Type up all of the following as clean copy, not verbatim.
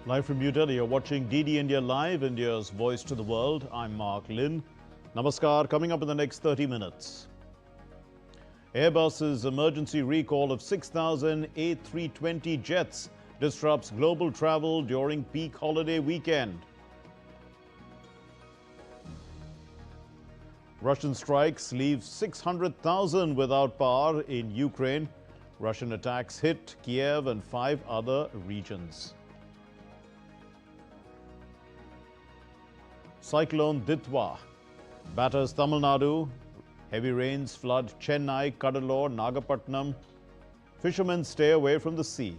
Live from New Delhi, you're watching DD India Live, India's voice to the world. I'm Mark Lynn. Namaskar. Coming up in the next 30 minutes. Airbus's emergency recall of 6,000 A320 jets disrupts global travel during peak holiday weekend. Russian strikes leave 600,000 without power in Ukraine. Russian attacks hit Kiev and 5 other regions. Cyclone Ditwah batters Tamil Nadu. Heavy rains flood Chennai, Cuddalore, Nagapattinam. Fishermen stay away from the sea.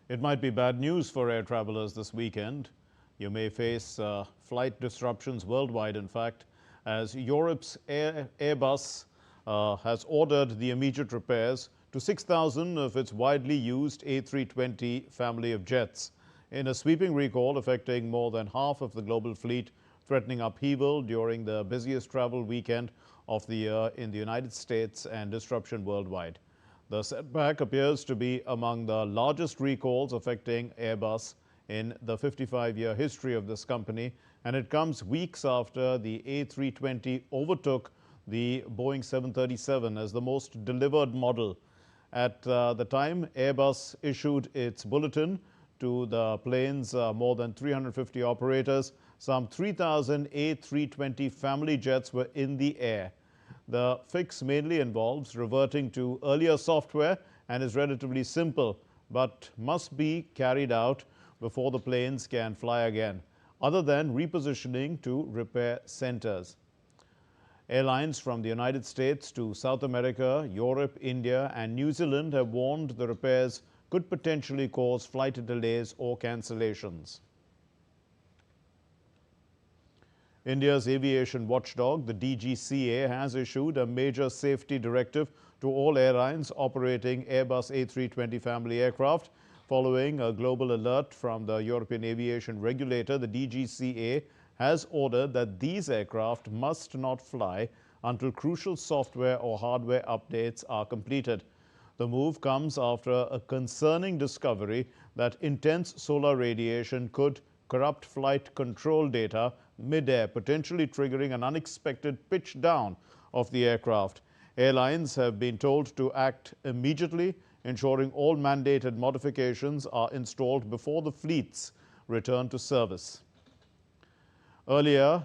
It might be bad news for air travelers this weekend. You may face flight disruptions worldwide, in fact, as Europe's Airbus has ordered the immediate repairs to 6,000 of its widely used A320 family of jets, in a sweeping recall affecting more than half of the global fleet, threatening upheaval during the busiest travel weekend of the year in the United States and disruption worldwide. The setback appears to be among the largest recalls affecting Airbus in the 55-year history of this company, and it comes weeks after the A320 overtook the Boeing 737 as the most delivered model. At the time Airbus issued its bulletin to the plane's more than 350 operators, some 3,000 A320 family jets were in the air. The fix mainly involves reverting to earlier software and is relatively simple, but must be carried out before the planes can fly again, other than repositioning to repair centers. Airlines from the United States to South America, Europe, India, and New Zealand have warned the repairs could potentially cause flight delays or cancellations. India's aviation watchdog, the DGCA, has issued a major safety directive to all airlines operating Airbus A320 family aircraft. Following a global alert from the European aviation regulator, the DGCA has ordered that these aircraft must not fly until crucial software or hardware updates are completed. The move comes after a concerning discovery that intense solar radiation could corrupt flight control data mid-air, potentially triggering an unexpected pitch down of the aircraft. Airlines have been told to act immediately, ensuring all mandated modifications are installed before the fleets return to service. Earlier,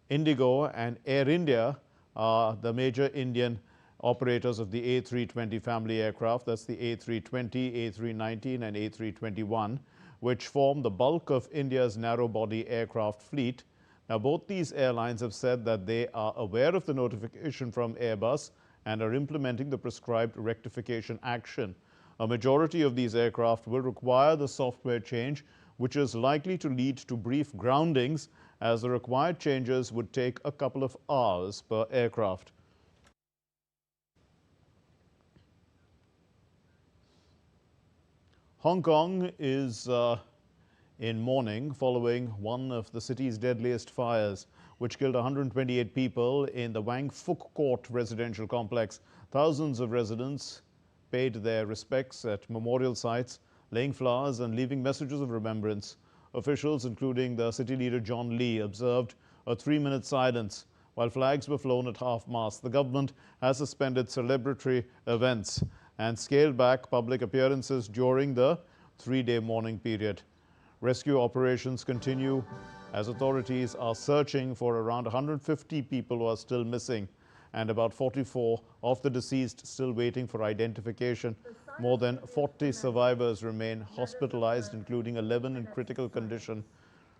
Indigo and Air India are the major Indian operators of the A320 family aircraft. That's the A320, A319 and A321, which form the bulk of India's narrow-body aircraft fleet. Now, both these airlines have said that they are aware of the notification from Airbus and are implementing the prescribed rectification action. A majority of these aircraft will require the software change, which is likely to lead to brief groundings, as the required changes would take a couple of hours per aircraft. Hong Kong is in mourning following one of the city's deadliest fires, which killed 128 people in the Wang Fuk Court residential complex. Thousands of residents paid their respects at memorial sites, laying flowers and leaving messages of remembrance. Officials, including the city leader John Lee, observed a 3-minute silence while flags were flown at half-mast. The government has suspended celebratory events and scaled back public appearances during the 3-day mourning period. Rescue operations continue as authorities are searching for around 150 people who are still missing, and about 44 of the deceased still waiting for identification. More than 40 survivors remain hospitalized, including 11 in critical condition.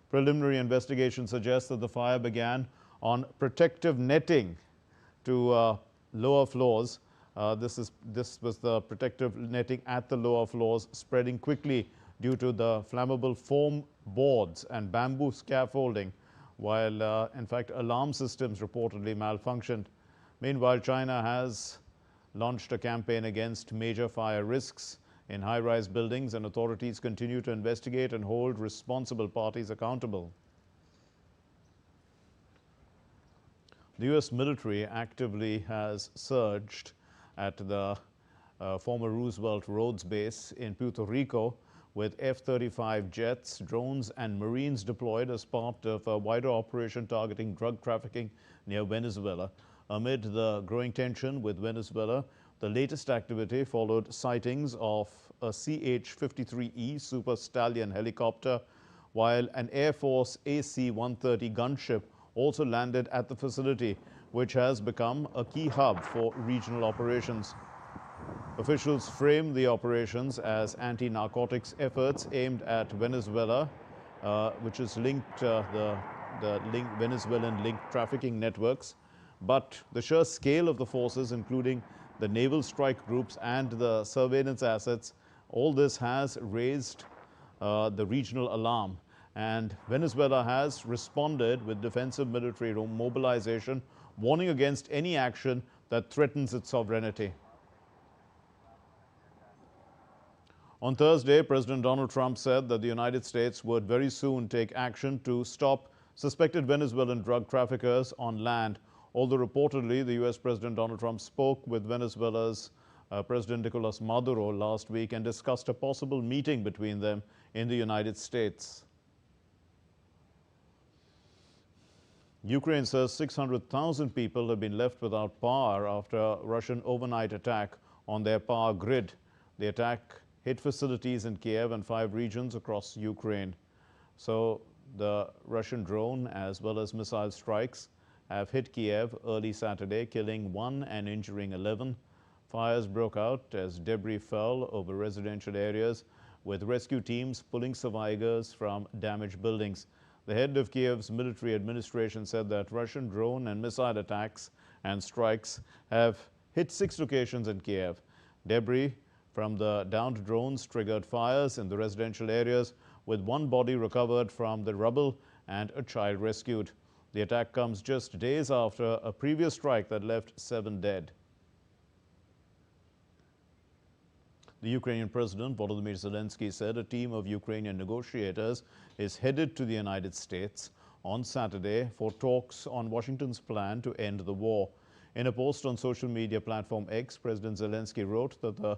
Preliminary investigation suggests that the fire began on protective netting to lower floors. This was the protective netting at the lower floors, spreading quickly due to the flammable foam boards and bamboo scaffolding, while in fact alarm systems reportedly malfunctioned. Meanwhile, China has launched a campaign against major fire risks in high-rise buildings, and authorities continue to investigate and hold responsible parties accountable. The U.S. military actively has surged at the former Roosevelt Roads base in Puerto Rico, with F-35 jets, drones and Marines deployed as part of a wider operation targeting drug trafficking near Venezuela. Amid the growing tension with Venezuela, the latest activity followed sightings of a CH-53E Super Stallion helicopter, while an Air Force AC-130 gunship also landed at the facility, which has become a key hub for regional operations. Officials frame the operations as anti-narcotics efforts aimed at Venezuela, which is linked the Venezuelan-linked trafficking networks. But the sheer scale of the forces, including the naval strike groups and the surveillance assets, all this has raised the regional alarm. And Venezuela has responded with defensive military mobilization, warning against any action that threatens its sovereignty. On Thursday, President Donald Trump said that the United States would very soon take action to stop suspected Venezuelan drug traffickers on land. Although reportedly, the U.S. President Donald Trump spoke with Venezuela's President Nicolas Maduro last week and discussed a possible meeting between them in the United States. Ukraine says 600,000 people have been left without power after a Russian overnight attack on their power grid. The attack hit facilities in Kiev and 5 regions across Ukraine. So the Russian drone as well as missile strikes have hit Kiev early Saturday, killing 1 and injuring 11. Fires broke out as debris fell over residential areas, with rescue teams pulling survivors from damaged buildings. The head of Kiev's military administration said that Russian drone and missile attacks and strikes have hit 6 locations in Kiev. Debris from the downed drones triggered fires in the residential areas, with 1 body recovered from the rubble and a child rescued. The attack comes just days after a previous strike that left 7 dead. The Ukrainian President Volodymyr Zelensky said a team of Ukrainian negotiators is headed to the United States on Saturday for talks on Washington's plan to end the war. In a post on social media platform X, President Zelensky wrote that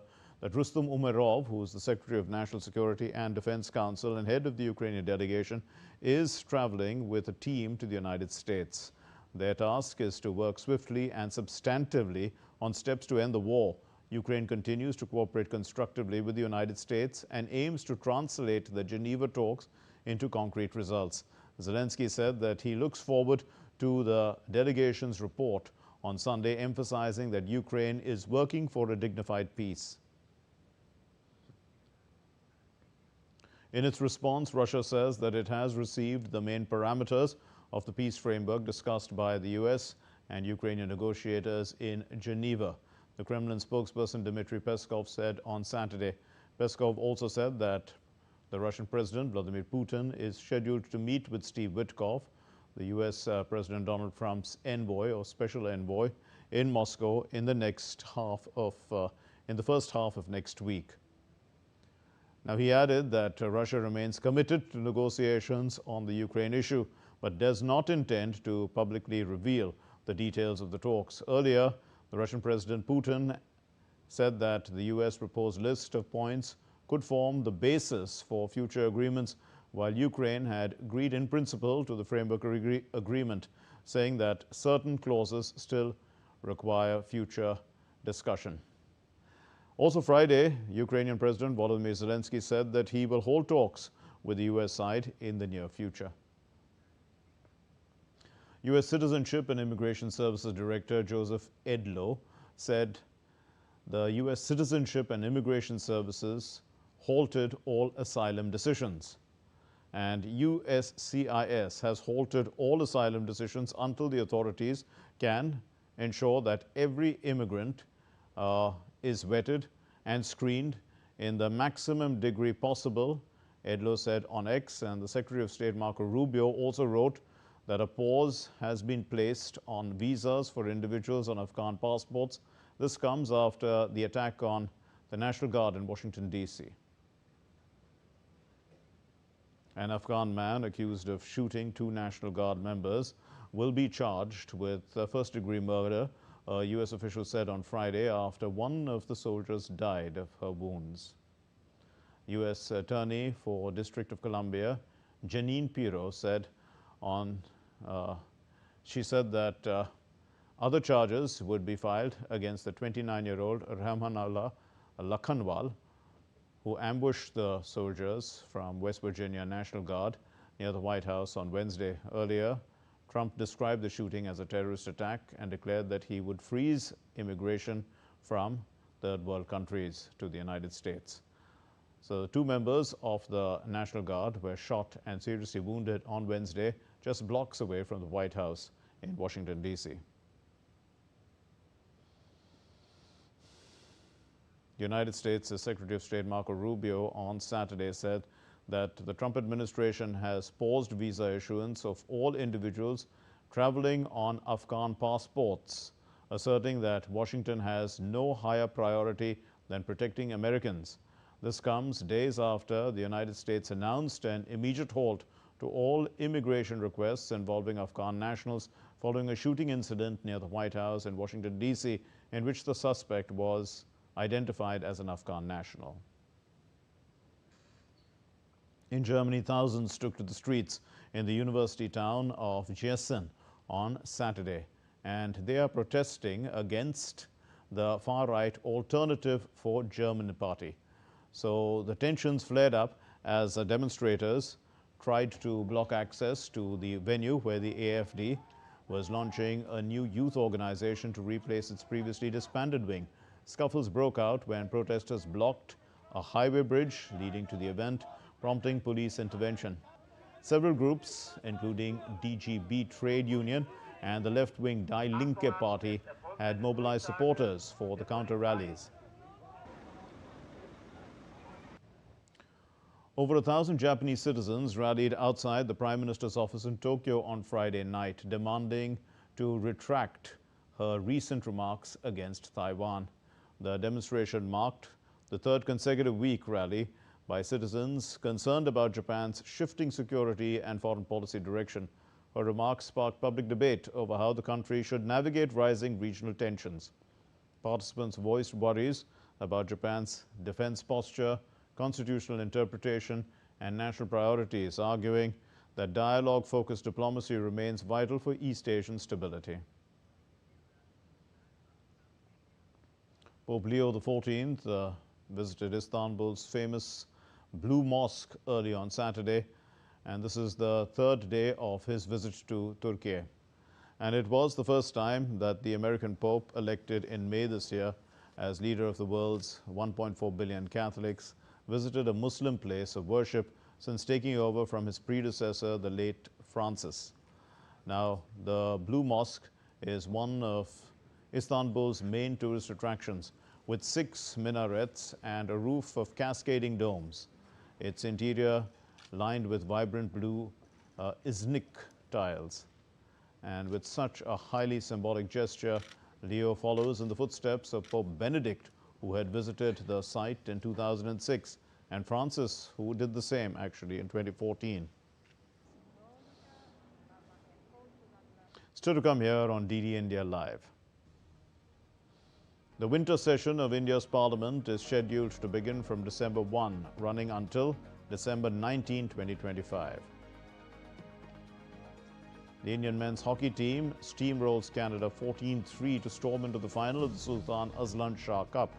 Rustem Umerov, who is the Secretary of National Security and Defense Council and head of the Ukrainian delegation, is traveling with a team to the United States. Their task is to work swiftly and substantively on steps to end the war. Ukraine continues to cooperate constructively with the United States and aims to translate the Geneva talks into concrete results. Zelensky said that he looks forward to the delegation's report on Sunday, emphasizing that Ukraine is working for a dignified peace. In its response, Russia says that it has received the main parameters of the peace framework discussed by the U.S. and Ukrainian negotiators in Geneva. The Kremlin spokesperson Dmitry Peskov said on Saturday. Peskov also said that the Russian President Vladimir Putin is scheduled to meet with Steve Witkoff, the U.S. President Donald Trump's envoy or special envoy, in Moscow in the first half of next week. Now, he added that Russia remains committed to negotiations on the Ukraine issue, but does not intend to publicly reveal the details of the talks. Earlier, the Russian President Putin said that the U.S. proposed list of points could form the basis for future agreements, while Ukraine had agreed in principle to the framework agreement, saying that certain clauses still require future discussion. Also Friday, Ukrainian President Volodymyr Zelensky said that he will hold talks with the U.S. side in the near future. U.S. Citizenship and Immigration Services Director Joseph Edlow said the U.S. Citizenship and Immigration Services halted all asylum decisions. And USCIS has halted all asylum decisions until the authorities can ensure that every immigrant is vetted and screened in the maximum degree possible, Edlow said on X. And the Secretary of State Marco Rubio also wrote that a pause has been placed on visas for individuals on Afghan passports. This comes after the attack on the National Guard in Washington, D.C. An Afghan man accused of shooting 2 National Guard members will be charged with first-degree murder, a U.S. official said on Friday, after one of the soldiers died of her wounds. U.S. Attorney for District of Columbia, Janine Pirro, said that other charges would be filed against the 29-year-old Rahmanullah Lakhanwal, who ambushed the soldiers from West Virginia National Guard near the White House on Wednesday. Earlier, Trump described the shooting as a terrorist attack and declared that he would freeze immigration from third world countries to the United States. So the 2 members of the National Guard were shot and seriously wounded on Wednesday, just blocks away from the White House in Washington, D.C. The United States Secretary of State Marco Rubio on Saturday said that the Trump administration has paused visa issuance of all individuals traveling on Afghan passports, asserting that Washington has no higher priority than protecting Americans. This comes days after the United States announced an immediate halt to all immigration requests involving Afghan nationals following a shooting incident near the White House in Washington, D.C., in which the suspect was identified as an Afghan national. In Germany, thousands took to the streets in the university town of Gießen on Saturday, and they are protesting against the far-right Alternative for Germany party. So the tensions flared up as demonstrators tried to block access to the venue where the AfD was launching a new youth organization to replace its previously disbanded wing. Scuffles broke out when protesters blocked a highway bridge leading to the event, prompting police intervention. Several groups, including DGB Trade Union and the left-wing Die Linke party, had mobilized supporters for the counter-rallies. Over 1,000 Japanese citizens rallied outside the Prime Minister's office in Tokyo on Friday night, demanding to retract her recent remarks against Taiwan. The demonstration marked the 3rd consecutive week rally by citizens concerned about Japan's shifting security and foreign policy direction. Her remarks sparked public debate over how the country should navigate rising regional tensions. Participants voiced worries about Japan's defense posture, constitutional interpretation, and national priorities, arguing that dialogue-focused diplomacy remains vital for East Asian stability. Pope Leo XIV visited Istanbul's famous Blue Mosque early on Saturday, and this is the 3rd day of his visit to Turkey. And it was the first time that the American Pope, elected in May this year as leader of the world's 1.4 billion Catholics, visited a Muslim place of worship since taking over from his predecessor, the late Francis. Now, the Blue Mosque is one of Istanbul's main tourist attractions, with 6 minarets and a roof of cascading domes. Its interior lined with vibrant blue Iznik tiles. And with such a highly symbolic gesture, Leo follows in the footsteps of Pope Benedict, who had visited the site in 2006, and Francis, who did the same actually in 2014. Still to come here on DD India Live. The winter session of India's Parliament is scheduled to begin from December 1, running until December 19, 2025. The Indian men's hockey team steamrolls Canada 14-3 to storm into the final of the Sultan Azlan Shah Cup.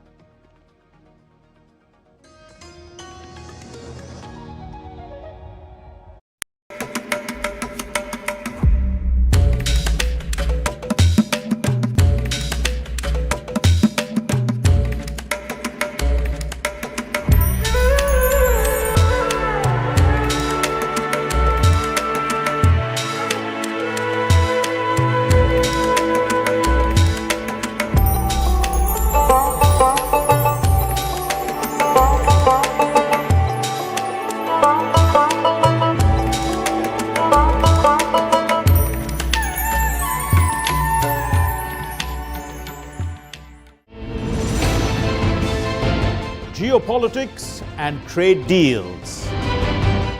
geopolitics and trade deals,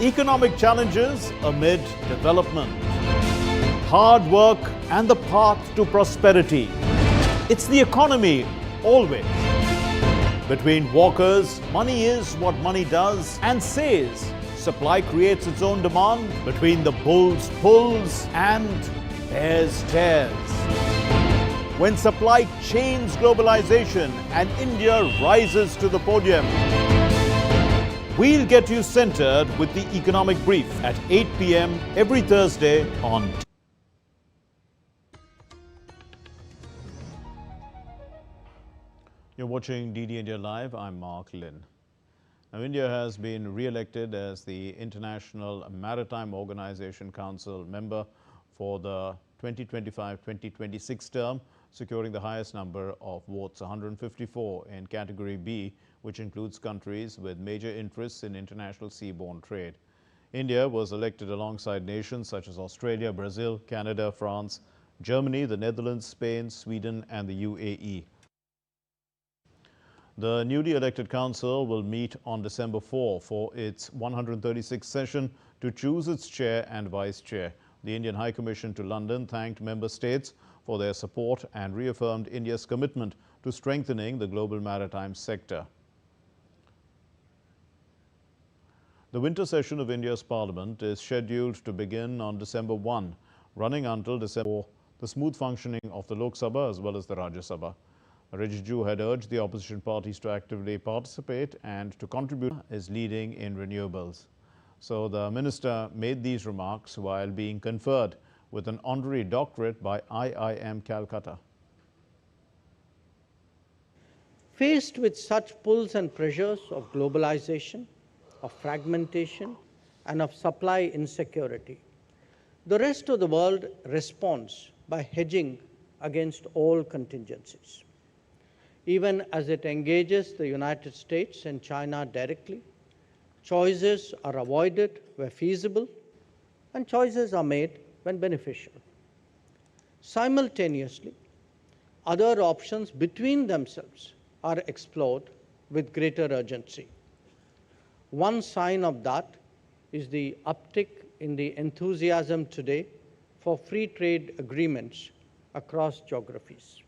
economic challenges amid development, hard work and the path to prosperity. It's the economy always. Between walkers, money is what money does and says. Supply creates its own demand. Between the bulls pulls and bears tears. When supply chains globalization and India rises to the podium. We'll get you centered with the economic brief at 8 p.m. every Thursday on You're watching DD India Live. I'm Mark Lin. Now, India has been re-elected as the International Maritime Organization Council member for the 2025-2026 term, securing the highest number of votes, 154 in Category B, which includes countries with major interests in international seaborne trade. India was elected alongside nations such as Australia, Brazil, Canada, France, Germany, the Netherlands, Spain, Sweden, and the UAE. The newly elected council will meet on December 4 for its 136th session to choose its chair and vice chair. The Indian High Commission to London thanked member states for their support and reaffirmed India's commitment to strengthening the global maritime sector. The winter session of India's Parliament is scheduled to begin on December 1, running until December 4, the smooth functioning of the Lok Sabha as well as the Rajya Sabha. Rijiju had urged the opposition parties to actively participate and to contribute is leading in renewables. So the minister made these remarks while being conferred with an honorary doctorate by IIM Calcutta. Faced with such pulls and pressures of globalization, of fragmentation, and of supply insecurity, the rest of the world responds by hedging against all contingencies. Even as it engages the United States and China directly, choices are avoided where feasible, and choices are made when beneficial. Simultaneously, other options between themselves are explored with greater urgency. One sign of that is the uptick in the enthusiasm today for free trade agreements across geographies.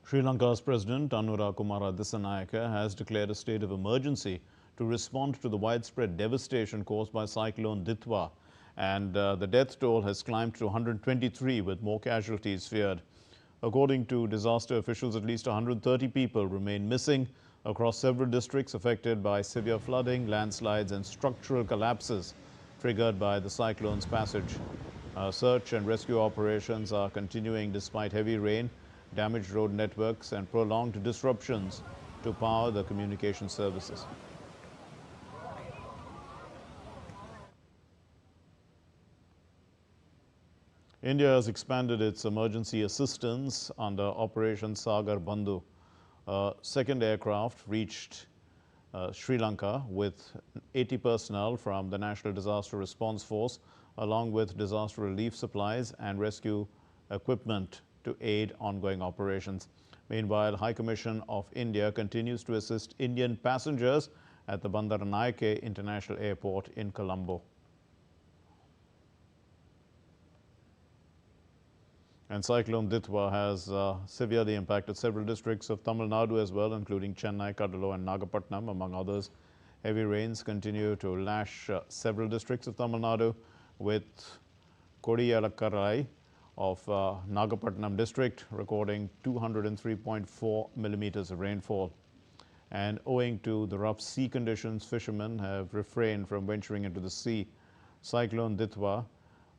Sri Lanka's President Anura Kumara Dissanayake has declared a state of emergency to respond to the widespread devastation caused by Cyclone Ditwah, and the death toll has climbed to 123 with more casualties feared. According to disaster officials, at least 130 people remain missing across several districts affected by severe flooding, landslides and structural collapses triggered by the cyclone's passage. Search and rescue operations are continuing despite heavy rain, damaged road networks and prolonged disruptions to power the communication services. India has expanded its emergency assistance under Operation Sagar Bandhu. A second aircraft reached Sri Lanka with 80 personnel from the National Disaster Response Force, along with disaster relief supplies and rescue equipment to aid ongoing operations. Meanwhile, High Commission of India continues to assist Indian passengers at the Bandaranaike International Airport in Colombo. And Cyclone Ditwah has severely impacted several districts of Tamil Nadu as well, including Chennai, Cuddalore and Nagapattinam, among others. Heavy rains continue to lash several districts of Tamil Nadu, with Kodiyalakkarai of Nagapattinam district recording 203.4 millimeters of rainfall. And owing to the rough sea conditions, fishermen have refrained from venturing into the sea. Cyclone Ditwah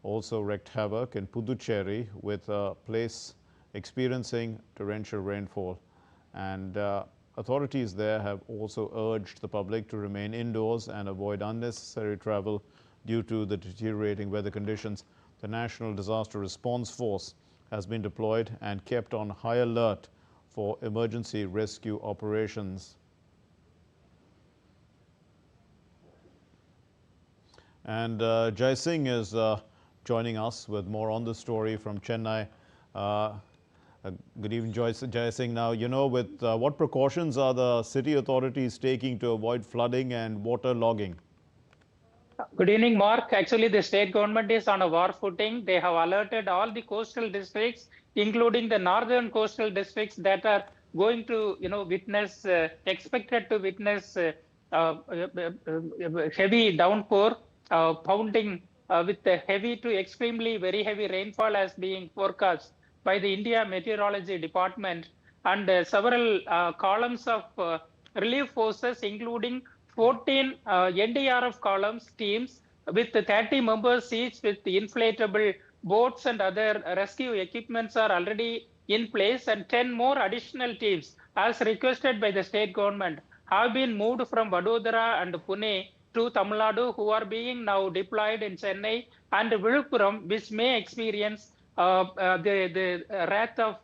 also wreaked havoc in Puducherry, with a place experiencing torrential rainfall. And authorities there have also urged the public to remain indoors and avoid unnecessary travel due to the deteriorating weather conditions. The National Disaster Response Force has been deployed and kept on high alert for emergency rescue operations. And Jai Singh is joining us with more on this story from Chennai. Good evening, Jai Singh. Now, with what precautions are the city authorities taking to avoid flooding and water logging? Good evening, Mark. Actually, the state government is on a war footing. They have alerted all the coastal districts, including the northern coastal districts that are going to, expected to witness heavy downpour, pounding with the heavy to extremely very heavy rainfall as being forecast by the India Meteorology Department, and several columns of relief forces, including 14 NDRF columns teams with 30 members each with inflatable boats and other rescue equipments are already in place, and 10 more additional teams, as requested by the state government, have been moved from Vadodara and Pune to Tamil Nadu, who are being now deployed in Chennai and Viluppuram, which may experience the wrath of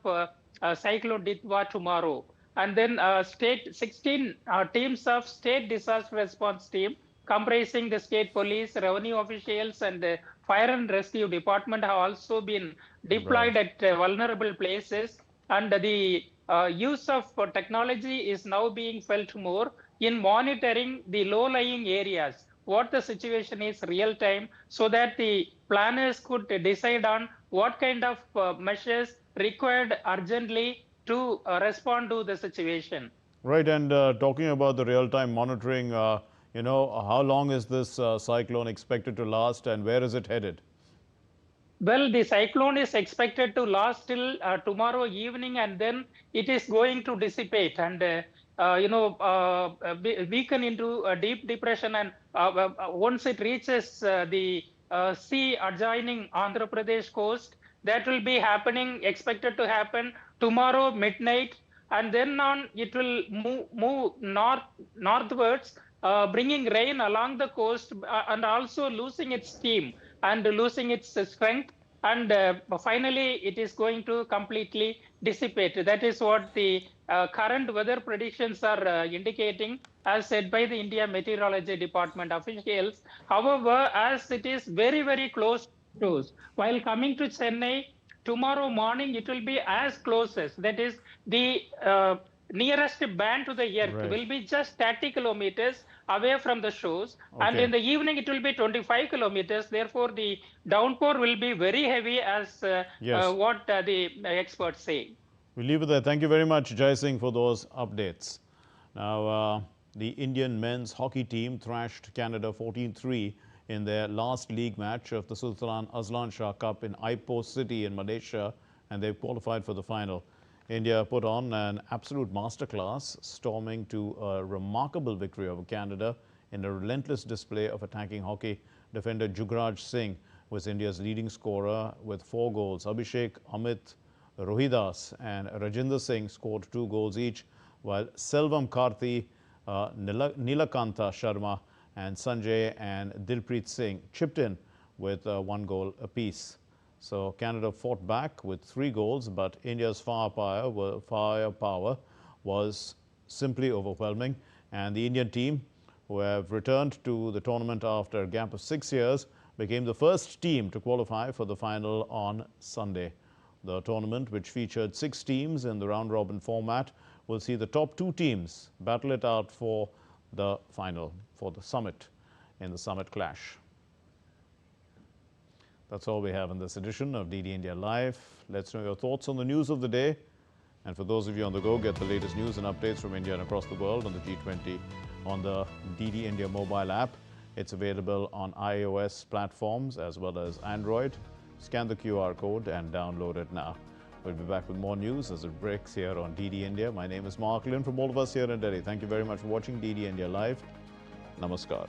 Cyclone Ditwah tomorrow. And then 16 teams of state disaster response team comprising the state police, revenue officials, and the fire and rescue department have also been deployed at vulnerable places. And the use of technology is now being felt more in monitoring the low-lying areas, what the situation is real time, so that the planners could decide on what kind of measures required urgently to respond to the situation. Right, and talking about the real-time monitoring, how long is this cyclone expected to last and where is it headed? Well, the cyclone is expected to last till tomorrow evening, and then it is going to dissipate and weaken into a deep depression. And once it reaches the sea adjoining Andhra Pradesh coast, that will be expected to happen tomorrow midnight, and then on it will move northwards, bringing rain along the coast and also losing its steam and losing its strength, and finally it is going to completely dissipate. That is what the current weather predictions are indicating, as said by the India Meteorology Department officials. However, as it is very, very close to us, while coming to Chennai, tomorrow morning it will be as close as, that is, the nearest band to the earth will be just 30 kilometers away from the shores, and in the evening it will be 25 kilometers. Therefore, the downpour will be very heavy, as what the experts say. We'll leave it there. Thank you very much, Jai Singh, for those updates. Now, the Indian men's hockey team thrashed Canada 14-3 in their last league match of the Sultan Azlan Shah Cup in Ipoh City in Malaysia, and they've qualified for the final. India put on an absolute masterclass, storming to a remarkable victory over Canada in a relentless display of attacking hockey. Defender Jugraj Singh was India's leading scorer with 4 goals. Abhishek, Amit, Rohidas and Rajinder Singh scored 2 goals each, while Selvam Karthi, Nilakanta Sharma and Sanjay and Dilpreet Singh chipped in with 1 goal apiece. So Canada fought back with 3 goals, but India's firepower was simply overwhelming. And the Indian team, who have returned to the tournament after a gap of 6 years, became the first team to qualify for the final on Sunday. The tournament, which featured 6 teams in the round-robin format, will see the top 2 teams battle it out for the final, for the summit, in the summit clash. That's all we have in this edition of DD India Live. Let's know your thoughts on the news of the day. And for those of you on the go, get the latest news and updates from India and across the world on the G20 on the DD India mobile app. It's available on iOS platforms as well as Android. Scan the QR code and download it now. We'll be back with more news as it breaks here on DD India. My name is Mark Lin from all of us here in Delhi. Thank you very much for watching DD India Live. Namaskar.